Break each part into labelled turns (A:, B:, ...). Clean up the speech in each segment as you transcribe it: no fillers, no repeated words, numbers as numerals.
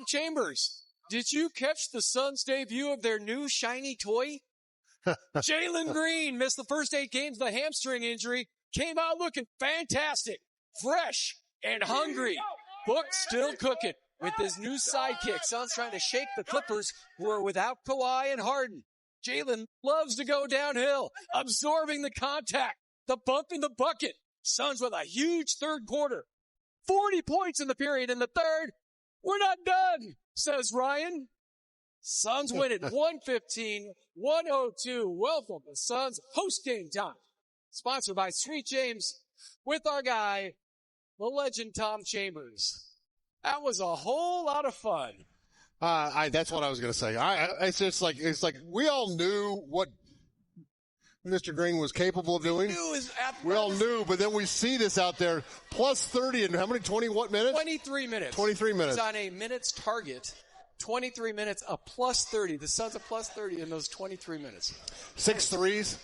A: Chambers, did you catch the Suns' debut of their new shiny toy? Jalen Green missed the first 8 games with a hamstring injury, came out looking fantastic, fresh, and hungry. Book still cooking with his new sidekick. Suns trying to shake the Clippers, who are without Kawhi and Harden. Jalen loves to go downhill, absorbing the contact, the bump in the bucket. Suns with a huge third quarter. 40 points in the period in the third. We're not done, says Ryan. Suns win it 115-102. Welcome to Suns post-game time. Sponsored by Sweet James with our guy, the legend Tom Chambers. That was a whole lot of fun.
B: That's what I was going to say. It's like we all knew what Mr. Green was capable of doing. We all knew, but then we see this out there, plus 30 in how many, 20 what minutes?
A: 23 minutes.
B: 23 minutes.
A: He's on a minutes target. 23 minutes, a plus 30. The Suns a plus 30 in those 23 minutes.
B: 6 threes.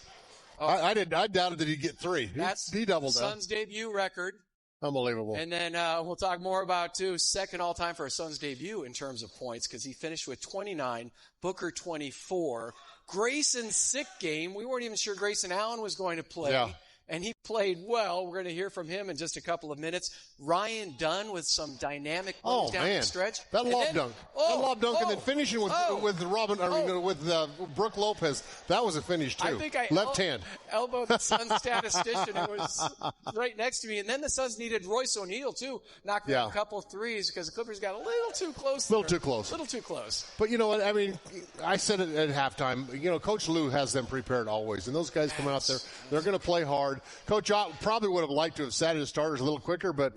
B: Oh. I doubted that he'd get 3. He doubled that.
A: Suns debut record.
B: Unbelievable.
A: And then we'll talk more about, too, second all-time for a Suns debut in terms of points because he finished with 29, Booker 24. Grayson's sick game. We weren't even sure Grayson Allen was going to play.
B: Yeah.
A: And he played well. We're going to hear from him in just a couple of minutes. Ryan Dunn with some dynamic plays down the stretch.
B: That lob dunk. And then finishing with Brooke Lopez. That was a finish, too.
A: I think I
B: left hand.
A: Elbowed the Suns statistician who was right next to me. And then the Suns needed Royce O'Neal, too. Knocked out a couple of threes because the Clippers got a little too close.
B: A little too close. But you know what? I mean, I said it at halftime. You know, Coach Lou has them prepared always. And those guys come out there. They're going to play hard. Coach Ott probably would have liked to have sat his starters a little quicker, but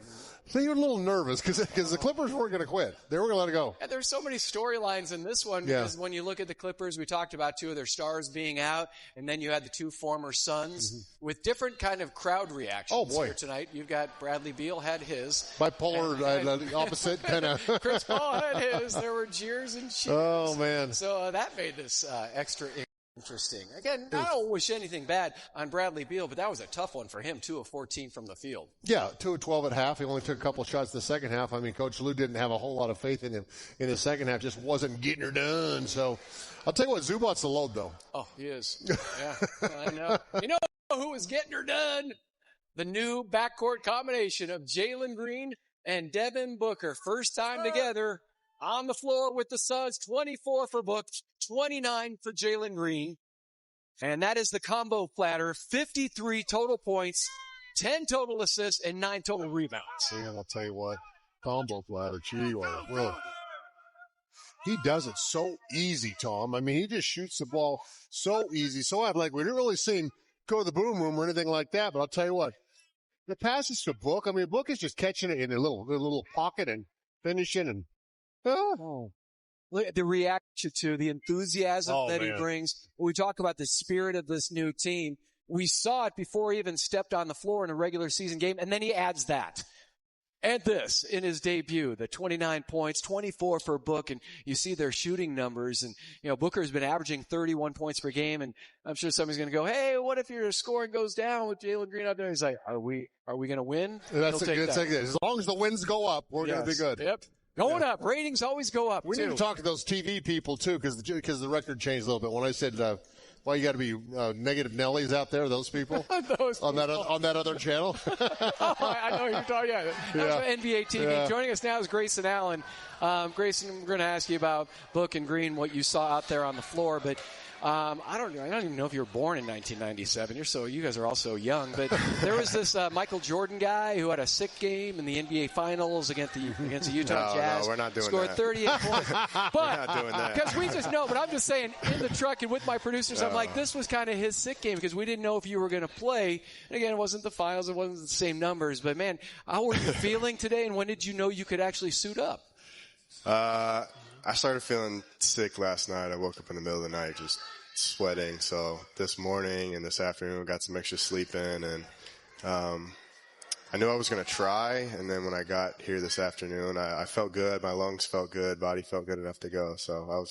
B: they were a little nervous because the Clippers weren't going to quit. They were going to let it go.
A: And there's so many storylines in this one because when you look at the Clippers, we talked about 2 of their stars being out, and then you had the 2 former Suns with different kind of crowd reactions here tonight. You've got Bradley Beal had his.
B: Bipolar opposite kind of.
A: Chris Paul had his. There were jeers and cheers.
B: Oh, man.
A: So that made this extra interesting. Again, I don't wish anything bad on Bradley Beal, but that was a tough one for him, 2 of 14 from the field.
B: Yeah, 2 of 12 at half. He only took a couple shots the second half. I mean, Coach Lou didn't have a whole lot of faith in him in the second half. Just wasn't getting her done. So I'll tell you what, Zubac's the load, though.
A: Oh, he is. Yeah, I know. You know who was getting her done? The new backcourt combination of Jalen Green and Devin Booker. First time together on the floor with the Suns. 24 for Book, 29 for Jalen Green. And that is the combo platter. 53 total points, 10 total assists, and 9 total rebounds.
B: Yeah, I'll tell you what. Combo platter. Gee, well, he does it so easy, Tom. I mean, he just shoots the ball so easy. So athletic. We didn't really see him go to the boom room or anything like that. But I'll tell you what. The passes to Book, I mean, Book is just catching it in a little pocket and finishing and
A: Look at the reaction to the enthusiasm that he brings. When we talk about the spirit of this new team, we saw it before he even stepped on the floor in a regular season game, and then he adds that. And this in his debut, the 29 points, 24 for Book, and you see their shooting numbers. And, you know, Booker's been averaging 31 points per game, and I'm sure somebody's going to go, hey, what if your scoring goes down with Jalen Green out there? He's like, are we going to win?
B: That's a good thing. As long as the wins go up, we're going to be good.
A: Yep. Going up. Ratings always go up,
B: We need to talk to those TV people, too, because the record changed a little bit. When I said, well, you got to be negative Nellies out there, those people, on that other channel.
A: I know who you're talking about. That was NBA TV. Yeah. Joining us now is Grayson Allen. Grayson, we're going to ask you about Book and Green, what you saw out there on the floor, but I don't even know if you were born in 1997. You guys are all so young. But there was this Michael Jordan guy who had a sick game in the NBA Finals against the Utah Jazz.
C: No, we're not doing
A: Scored
C: that.
A: 38 points. But,
C: we're not doing that.
A: Because we just know. But I'm just saying, in the truck and with my producers, I'm like, this was kind of his sick game because we didn't know if you were going to play. And again, it wasn't the Finals. It wasn't the same numbers. But, man, how were you feeling today? And when did you know you could actually suit up?
C: I started feeling sick last night. I woke up in the middle of the night just sweating. So this morning and this afternoon, I got some extra sleep in, and I knew I was going to try. And then when I got here this afternoon, I felt good. My lungs felt good. Body felt good enough to go. So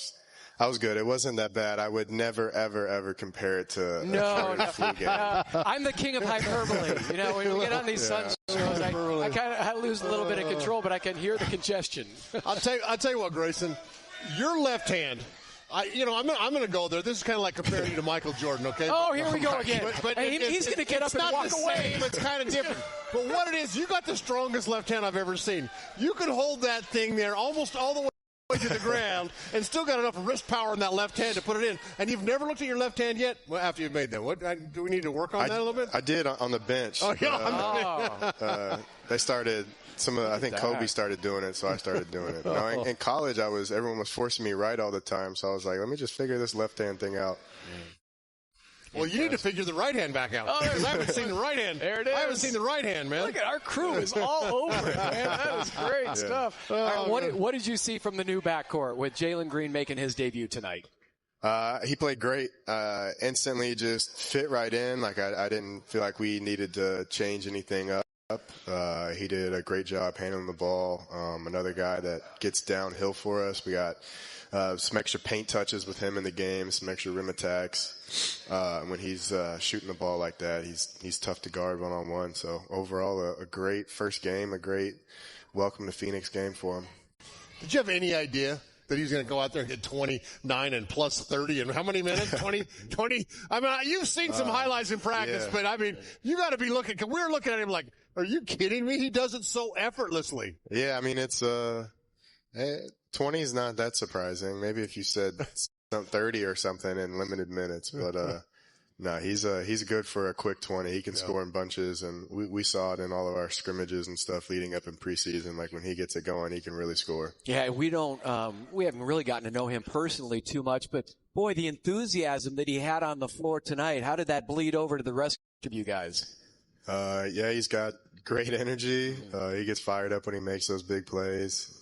C: I was good. It wasn't that bad. I would never, ever, ever compare it to a flu game.
A: I'm the king of hyperbole. You know, when we get on these Sun shows, I kind of lose a little bit of control, but I can hear the congestion.
B: I'll tell you what, Grayson, your left hand. I'm going to go there. This is kind of like comparing you to Michael Jordan, okay?
A: Oh, here we go again.
B: But
A: he's going to get up and walk away.
B: It's kind of different. But what it is, you got the strongest left hand I've ever seen. You can hold that thing there almost all the way to the ground and still got enough wrist power in that left hand to put it in. And you've never looked at your left hand yet? Well, after you've made that. What do we need to work on that a little bit?
C: I did on the bench.
B: Oh, yeah.
C: They started I think Kobe started doing it, so I started doing it. No, in college, everyone was forcing me right all the time, so I was like, let me just figure this left-hand thing out.
B: Well, you need to figure the right hand back out. Because I haven't seen the right hand.
A: There it is.
B: I haven't seen the right hand, man.
A: Look at our crew is all over it, man. That was great stuff. All right, what did you see from the new backcourt with Jalen Green making his debut tonight?
C: He played great. Instantly just fit right in. Like I didn't feel like we needed to change anything up. He did a great job handling the ball. Another guy that gets downhill for us. We got some extra paint touches with him in the game, some extra rim attacks. When he's shooting the ball like that, he's tough to guard one-on-one. So overall, a great first game, a great welcome to Phoenix game for him.
B: Did you have any idea that he was going to go out there and get 29 and plus 30 in how many minutes? 20? I mean, you've seen some highlights in practice, but I mean, you got to be looking, cause we're looking at him like, are you kidding me? He does it so effortlessly.
C: Yeah, I mean, it's 20 is not that surprising. Maybe if you said 30 or something in limited minutes, but no, he's good for a quick 20. He can score in bunches, and we saw it in all of our scrimmages and stuff leading up in preseason. Like when he gets it going, he can really score.
A: Yeah, we haven't really gotten to know him personally too much, but boy, the enthusiasm that he had on the floor tonight, how did that bleed over to the rest of you guys?
C: Yeah, he's got great energy. He gets fired up when he makes those big plays.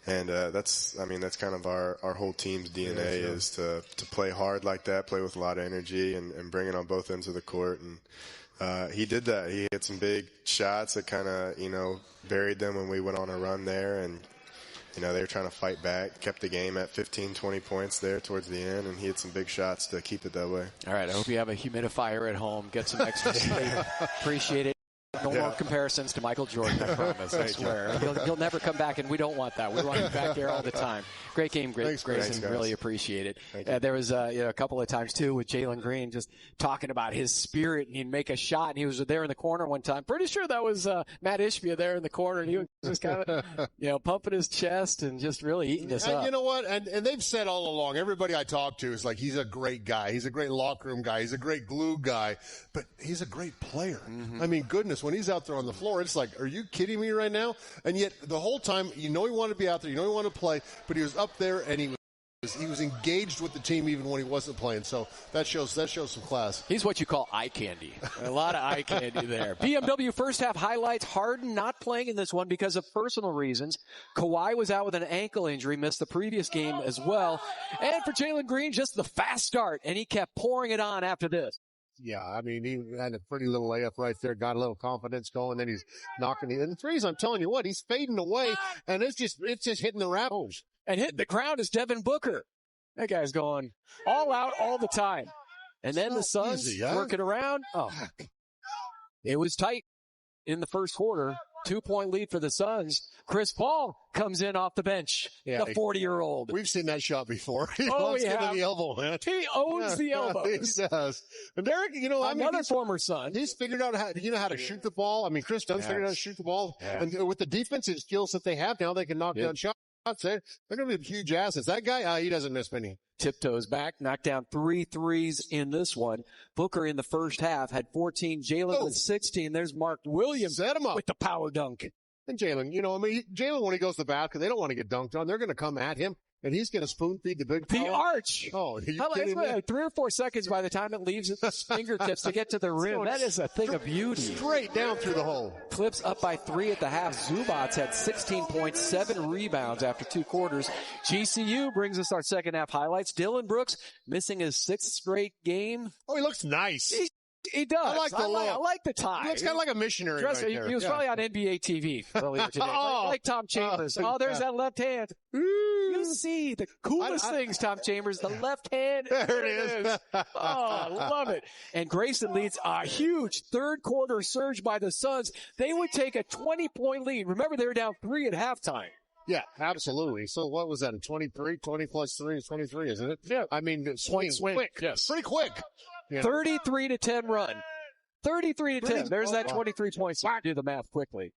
C: And that's kind of our whole team's DNA is to play hard like that, play with a lot of energy and bring it on both ends of the court. And he did that. He hit some big shots that kind of, buried them when we went on a run there. And, they were trying to fight back, kept the game at 15, 20 points there towards the end, and he had some big shots to keep it that way.
A: All right, I hope you have a humidifier at home. Get some extra sleep. Appreciate it. No more comparisons to Michael Jordan, I promise. I swear. He'll never come back, and we don't want that. We want him back there all the time. Great game, Grayson. Really appreciate it. There was a couple of times, too, with Jalen Green just talking about his spirit, and he'd make a shot, and he was there in the corner one time. Pretty sure that was Matt Ishbia there in the corner, and he was just kind of, pumping his chest and just really eating us up.
B: You know what? And they've said all along, everybody I talk to is like, he's a great guy. He's a great locker room guy. He's a great glue guy. But he's a great player. Mm-hmm. I mean, goodness, when he's out there on the floor, it's like, are you kidding me right now? And yet the whole time, he wanted to be out there, he wanted to play, but he was up there and he was engaged with the team even when he wasn't playing. So that shows some class.
A: He's what you call eye candy. A lot of eye candy there. BMW first half highlights. Harden not playing in this one because of personal reasons. Kawhi was out with an ankle injury, missed the previous game as well. And for Jalen Green, just the fast start, and he kept pouring it on after this.
B: Yeah, I mean, he had a pretty little layup right there, got a little confidence going, then he's knocking it. And the threes, I'm telling you what, he's fading away, and it's just hitting the rafters.
A: And hitting the ground is Devin Booker. That guy's going all out all the time. And then the Suns working around. Oh, it was tight in the first quarter. 2-point lead for the Suns. Chris Paul comes in off the bench. The 40-year-old.
B: We've seen that shot before. He loves getting the elbow, man.
A: He owns the elbows.
B: He does. And Derek,
A: another former Sun.
B: He's figured out how to shoot the ball. I mean, Chris Dunn's figured out how to shoot the ball. Yeah. And with the defensive skills that they have now, they can knock down shots. They're going to be huge assets. That guy, he doesn't miss many.
A: Tiptoes back, knocked down 3 threes in this one. Booker in the first half had 14. Jalen with 16. There's Mark Williams
B: set him up
A: with the power dunk.
B: And Jalen, Jalen, when he goes to the basket, they don't want to get dunked on. They're going to come at him, and he's going to spoon feed the big
A: The arch.
B: Oh, are you kidding me?
A: 3 or 4 seconds by the time it leaves his fingertips to get to the rim. That is a thing of beauty.
B: Straight down through the hole.
A: Clips up by 3 at the half. Zubats had 16 points, 7 rebounds after 2 quarters. GCU brings us our second half highlights. Dylan Brooks missing his 6th straight game.
B: Oh, he looks nice.
A: He does.
B: I like the look.
A: I like the tie.
B: He looks kind of like a missionary right there.
A: He was probably on NBA TV earlier today. like Tom Chambers. There's that left hand. you see the coolest things, Tom Chambers? The left hand.
B: There it is.
A: Oh, I love it. And Grayson leads a huge third quarter surge by the Suns. They would take a 20-point lead. Remember, they were down 3 at halftime.
B: Yeah, absolutely. So what was that, a 23? 20 plus 3 is 23, isn't it?
A: Yeah.
B: I mean, swing. Quick.
A: Yes.
B: Pretty quick. Yeah.
A: 33-10 run. 33-10. There's that 23 points. Do the math quickly.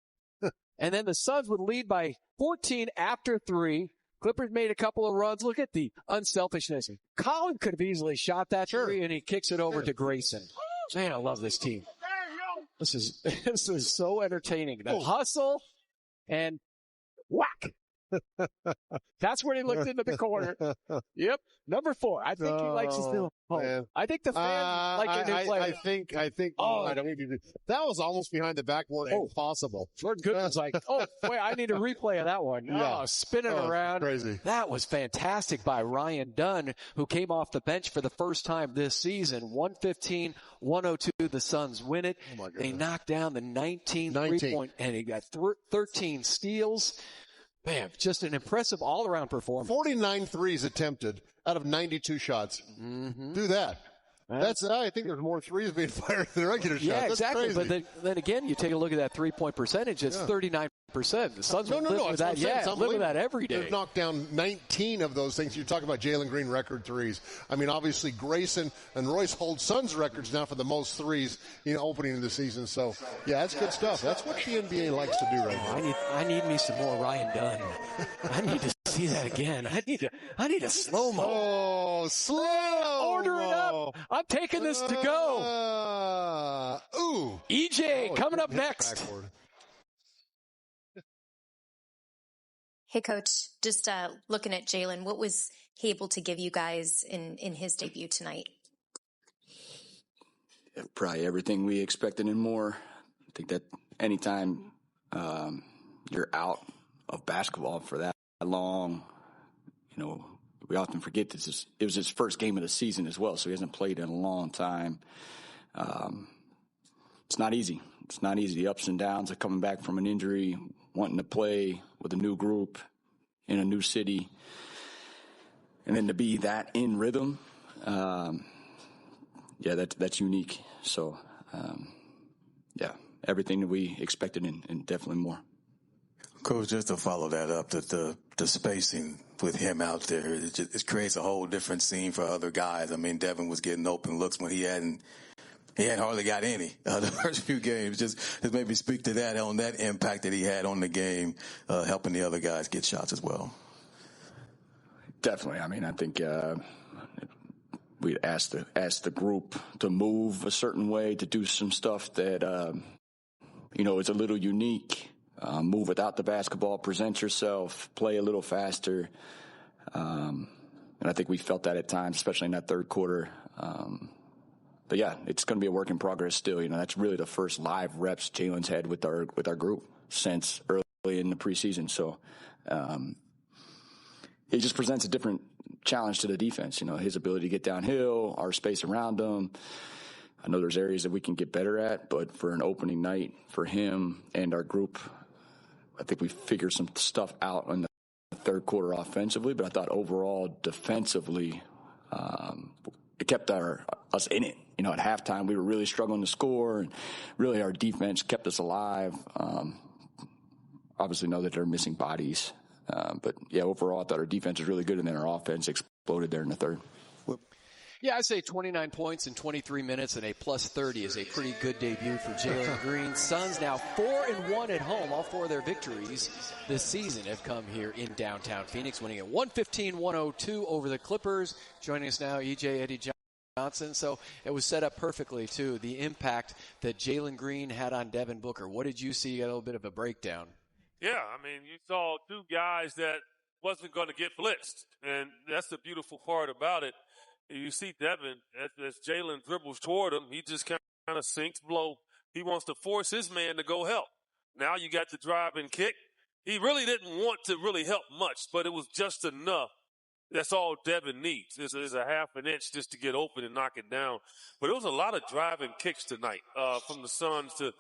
A: And then the Suns would lead by 14 after 3. Clippers made a couple of runs. Look at the unselfishness. Colin could have easily shot that 3, and he kicks it over to Grayson. Man, I love this team. This is so entertaining. The hustle and whack. That's where he looked into the corner. Yep. Number 4. I think he likes his new home. I think the fans like a new player.
B: I think. I don't need to. That was almost behind the backboard. Impossible.
A: Jordan Goodman's like, wait, I need a replay of that one.
B: Yeah.
A: Spinning around.
B: Crazy.
A: That was fantastic by Ryan Dunn, who came off the bench for the first time this season. 115-102. The Suns win it. Oh my goodness. They knocked down the 19 3-point, and he got 13 steals. Man, just an impressive all-around performance.
B: 49 threes attempted out of 92 shots.
A: Mm-hmm.
B: Do that. I think there's more threes being fired than regular shots.
A: Yeah,
B: That's
A: exactly.
B: crazy.
A: But then again, you take a look at that 3-point percentage. It's 39%. The Suns live with that. Yeah, live with that every day.
B: They've knocked down 19 of those things. You're talking about Jalen Green record threes. I mean, obviously Grayson and Royce hold Suns records now for the most threes opening of the season. So, yeah, that's good stuff. That's what the NBA likes to do right now.
A: I need me some more Ryan Dunn. I need to see that again. I need a slow-mo.
B: Oh, slow-mo.
A: Order it up. I'm taking this to go. EJ coming up next.
D: Backward. Hey, Coach, just looking at Jalen, what was he able to give you guys in his debut tonight?
E: Yeah, probably everything we expected and more. I think that anytime you're out of basketball for that long, we often forget this. It was his first game of the season as well, so he hasn't played in a long time. It's not easy. It's not easy. The ups and downs of coming back from an injury, wanting to play with a new group in a new city, and then to be that in rhythm, that's unique. So, everything that we expected and definitely more.
F: Coach, just to follow that up, the spacing with him out there, it creates a whole different scene for other guys. I mean, Devin was getting open looks when he hadn't hardly got any the first few games. Just maybe speak to that on that impact that he had on the game, helping the other guys get shots as well.
E: Definitely. I mean, I think we'd asked the group to move a certain way, to do some stuff that is a little unique. Move without the basketball, present yourself, play a little faster. And I think we felt that at times, especially in that third quarter. But yeah, it's going to be a work in progress still. That's really the first live reps Jalen's had with our group since early in the preseason. So he just presents a different challenge to the defense. His ability to get downhill, our space around him. I know there's areas that we can get better at, but for an opening night for him and our group, I think we figured some stuff out in the third quarter offensively. But I thought overall defensively, it kept us in it. At halftime, we were really struggling to score, and really our defense kept us alive. Obviously know that they're missing bodies. But, overall, I thought our defense was really good, and then our offense exploded there in the third.
A: Yeah, I'd say 29 points in 23 minutes and a plus 30 is a pretty good debut for Jalen Green. Suns now 4-1 at home. All 4 of their victories this season have come here in downtown Phoenix, winning at 115-102 over the Clippers. Joining us now, EJ Eddie Johnson. So it was set up perfectly, too, the impact that Jalen Green had on Devin Booker. What did you see? You got a little bit of a breakdown.
G: Yeah, I mean, you saw 2 guys that wasn't going to get blitzed, and that's the beautiful part about it. You see Devin, as Jalen dribbles toward him, he just kind of sinks low. He wants to force his man to go help. Now you got the drive and kick. He really didn't want to really help much, but it was just enough. That's all Devin needs. There's a half an inch just to get open and knock it down. But it was a lot of driving kicks tonight from the Suns to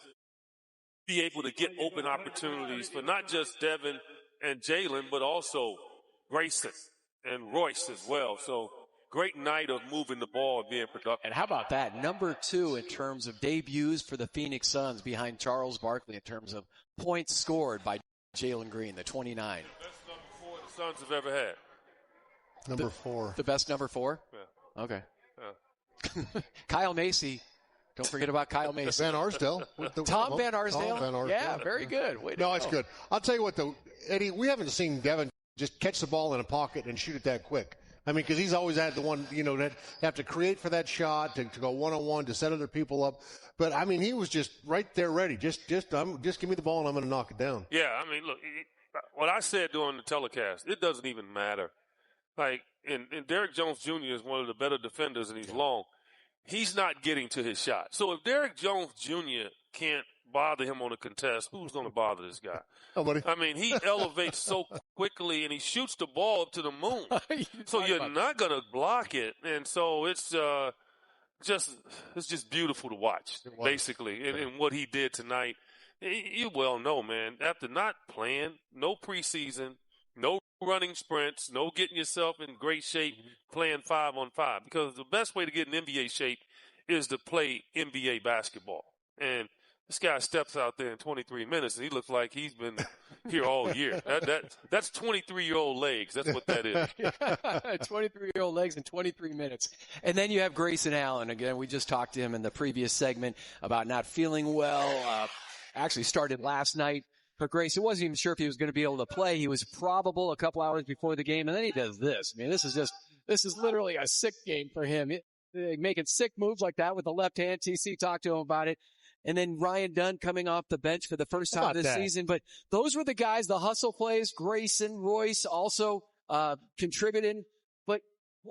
G: be able to get open opportunities for not just Devin and Jalen, but also Grayson and Royce as well. So great night of moving the ball and being productive.
A: And how about that? Number 2 in terms of debuts for the Phoenix Suns behind Charles Barkley in terms of points scored by Jalen Green, the 29.
G: Best number 4 the Suns have ever had.
B: Number 4.
A: The best number 4?
G: Yeah.
A: Okay.
G: Yeah.
A: Kyle Macy. Don't forget about Kyle Macy.
B: Van Arsdale.
A: Tom Van Arsdale?
B: Tom Van Arsdale.
A: Yeah, very good.
B: No, it's good. I'll tell you what, though, Eddie, we haven't seen Devin just catch the ball in a pocket and shoot it that quick. I mean, because he's always had the one, that have to create for that shot, to go one-on-one, to set other people up. But, I mean, he was just right there ready. Just give me the ball and I'm going to knock it down.
G: Yeah, I mean, look, what I said during the telecast, it doesn't even matter. Like, and Derrick Jones Jr. is one of the better defenders, and he's long. He's not getting to his shot. So if Derrick Jones Jr. can't bother him on a contest, who's going to bother this guy?
B: Nobody.
G: I mean, he elevates so quickly, and he shoots the ball up to the moon. So you're not going to block it. And so it's just beautiful to watch, basically, and what he did tonight. You well know, man, after not playing, no preseason, no running sprints, no getting yourself in great shape playing 5-on-5, because the best way to get in NBA shape is to play NBA basketball. And this guy steps out there in 23 minutes, and he looks like he's been here all year. That's 23-year-old legs. That's what that is.
A: 23-year-old legs in 23 minutes. And then you have Grayson Allen. Again, we just talked to him in the previous segment about not feeling well. Actually started last night. But Grayson wasn't even sure if he was going to be able to play. He was probable a couple hours before the game, and then he does this. I mean, this is literally a sick game for him. Making sick moves like that with the left hand. TC talked to him about it. And then Ryan Dunn coming off the bench for the first time this season. But those were the guys, the hustle plays. Grayson, Royce also contributing. But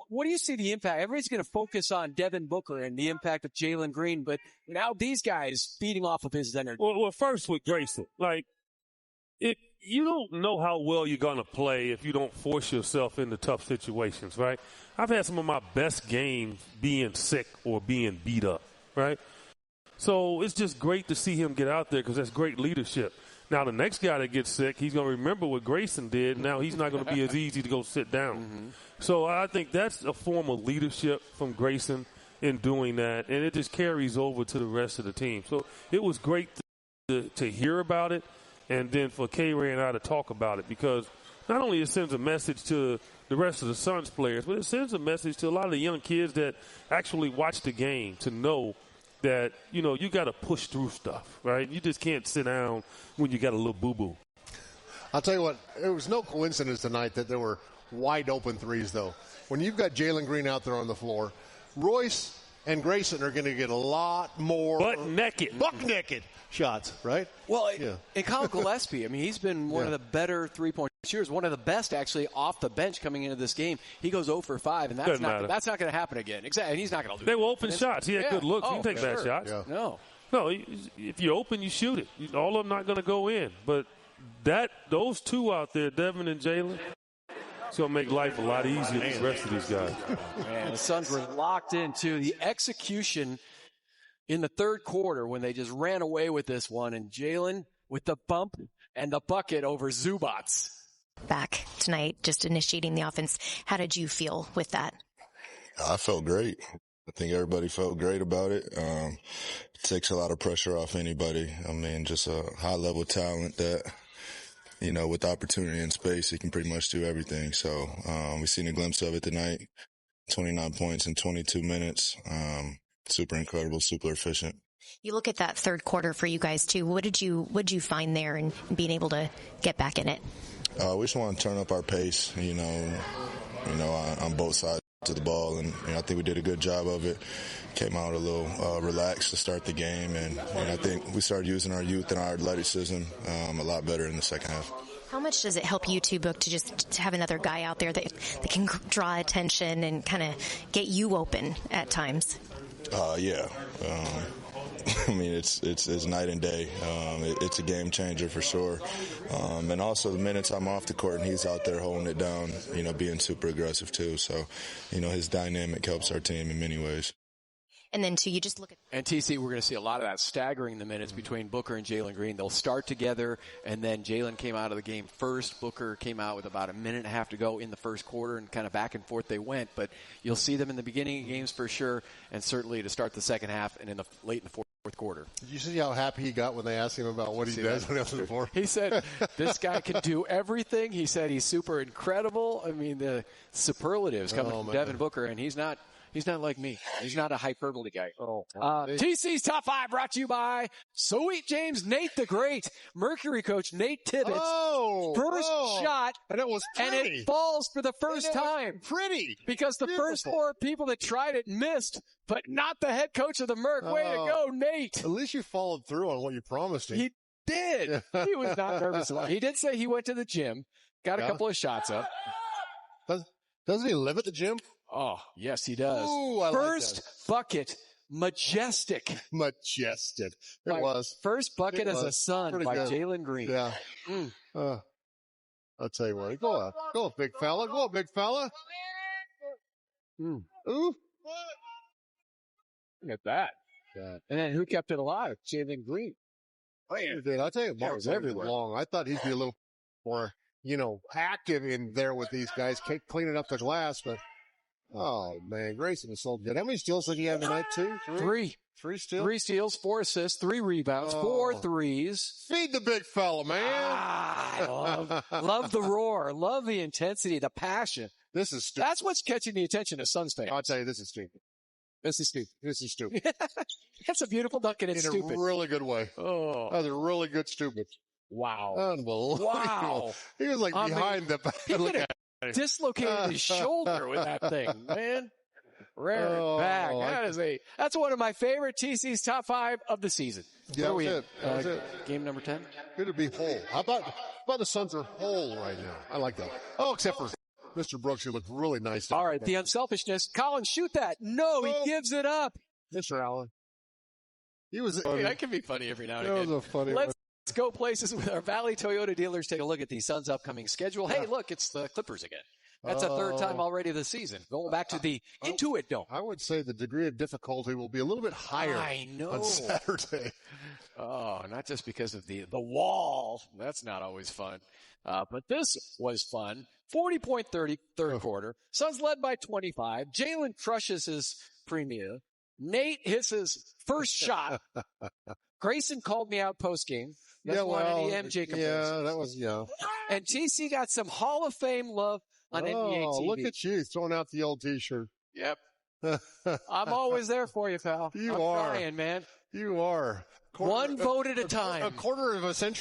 A: what do you see the impact? Everybody's going to focus on Devin Booker and the impact of Jalen Green. But now these guys feeding off of his energy.
G: Well, first with Grayson, you don't know how well you're going to play if you don't force yourself into tough situations, right? I've had some of my best games being sick or being beat up, right? So it's just great to see him get out there because that's great leadership. Now, the next guy that gets sick, he's going to remember what Grayson did. Now he's not going to be as easy to go sit down. Mm-hmm. So I think that's a form of leadership from Grayson in doing that, and it just carries over to the rest of the team. So it was great to hear about it. And then for K-Ray and I to talk about it, because not only it sends a message to the rest of the Suns players, but it sends a message to a lot of the young kids that actually watch the game to know that, you got to push through stuff, right? You just can't sit down when you got a little boo-boo.
B: I'll tell you what, it was no coincidence tonight that there were wide open threes, though. When you've got Jalen Green out there on the floor, Royce and Grayson are going to get a lot more buck-naked shots, right?
A: Well, and Kyle Gillespie, I mean, he's been one of the better three-point shooters, one of the best actually off the bench coming into this game. He goes 0 for 5, and that's not going to happen again. Exactly, and he's not going to lose.
G: They were open shots. He had good looks. He can take bad shots.
A: Yeah. No,
G: if you're open, you shoot it. All of them not going to go in. But those two out there, Devin and Jalen, it's going to make life a lot easier for the rest of these guys.
A: Man, the Suns were locked into the execution in the third quarter when they just ran away with this one, and Jalen with the bump and the bucket over Zubats.
D: Back tonight, just initiating the offense. How did you feel with that?
H: I felt great. I think everybody felt great about it. It takes a lot of pressure off anybody. I mean, just a high-level talent that, with opportunity and space, he can pretty much do everything. So we've seen a glimpse of it tonight. 29 points in 22 minutes. Super incredible, super efficient.
D: You look at that third quarter for you guys too. What did you find there and being able to get back in it?
H: We just want to turn up our pace, on both sides of the ball, and I think we did a good job of it. Came out a little relaxed to start the game, and I think we started using our youth and our athleticism a lot better in the second half.
D: How much does it help you two, Book, to have another guy out there that can draw attention and kind of get you open at times?
H: Yeah. I mean, it's night and day. It's a game changer for sure. And also the minutes I'm off the court and he's out there holding it down, being super aggressive too. So, his dynamic helps our team in many ways.
D: And then, too, you just look at.
A: And TC, we're going to see a lot of that staggering the minutes between Booker and Jalen Green. They'll start together, and then Jalen came out of the game first. Booker came out with about a minute and a half to go in the first quarter, and kind of back and forth they went. But you'll see them in the beginning of games for sure, and certainly to start the second half and late in the fourth quarter.
B: Did you see how happy he got when they asked him about what he does on the floor?
A: He said, this guy can do everything. He said he's super incredible. I mean, the superlatives coming from Devin Booker, and he's not like me. He's not a hyperbole guy. TC's Top 5 brought to you by Sweet James Nate the Great. Mercury coach Nate Tibbetts. First shot.
B: And it was pretty.
A: And it falls for the first time.
B: Pretty.
A: Because the first 4 people that tried it missed, but not the head coach of the Merc. Way to go, Nate.
B: At least you followed through on what you promised him.
A: He did. He was not nervous at all. He did say he went to the gym, got a couple of shots up.
B: Doesn't he live at the gym?
A: Oh, yes, he does.
B: Ooh,
A: First bucket, majestic.
B: Majestic. It was.
A: First bucket as a son by Jalen Green.
B: Yeah. I'll tell you what. Go up, big fella. Go up, big fella. Ooh.
A: Look at that. Yeah. And then who kept it alive? Jalen Green.
B: Oh, yeah. I'll tell you, Mark was everywhere. Long. I thought he'd be a little more, active in there with these guys, cleaning up the glass, but oh, man, Grayson is so good. How many steals did he have tonight, too?
A: 3.
B: 3 steals?
A: 3 steals, 4 assists, 3 rebounds, 4 threes.
B: Feed the big fella, man.
A: I love the roar. Love the intensity, the passion.
B: This is stupid.
A: That's what's catching the attention of Suns fans.
B: I'll tell you, this is stupid.
A: This is stupid.
B: This is stupid.
A: That's a beautiful dunk, and it's stupid.
B: In a really good way.
A: Oh.
B: That was a really good stupid.
A: Wow.
B: Unbelievable.
A: Wow.
B: He was like behind the back.
A: Look at it. Dislocated his shoulder with that thing, man. Rare back. That's one of my favorite TC's Top 5 of the season.
B: Yeah, that was it. That was it.
A: Game number 10.
B: Good to be whole. How about the Suns are whole right now? I like that. Oh, except for Mr. Brooks, who looked really nice.
A: All right, the unselfishness. Colin, shoot that. No, he gives it up.
B: Mr. Allen. He was.
A: That can be funny every now and again.
B: That was a funny
A: Let's go places with our Valley Toyota dealers. Take a look at the Suns' upcoming schedule. Hey, look, it's the Clippers again. That's a third time already this season. Going back to the Intuit Dome.
B: I would say the degree of difficulty will be a little bit higher on Saturday.
A: Oh, not just because of the wall. That's not always fun. But this was fun. 40-point third quarter. Suns led by 25. Jalen crushes his premier. Nate hits his first shot. Grayson called me out post-game. That's one of the MJ comparisons.
B: Yeah, that was,
A: And TC got some Hall of Fame love on NBA TV.
B: Oh, look at you throwing out the old T-shirt.
A: Yep. I'm always there for you, pal.
B: You
A: I'm
B: are.
A: trying, man.
B: You are.
A: One vote at a time.
B: A quarter of a century.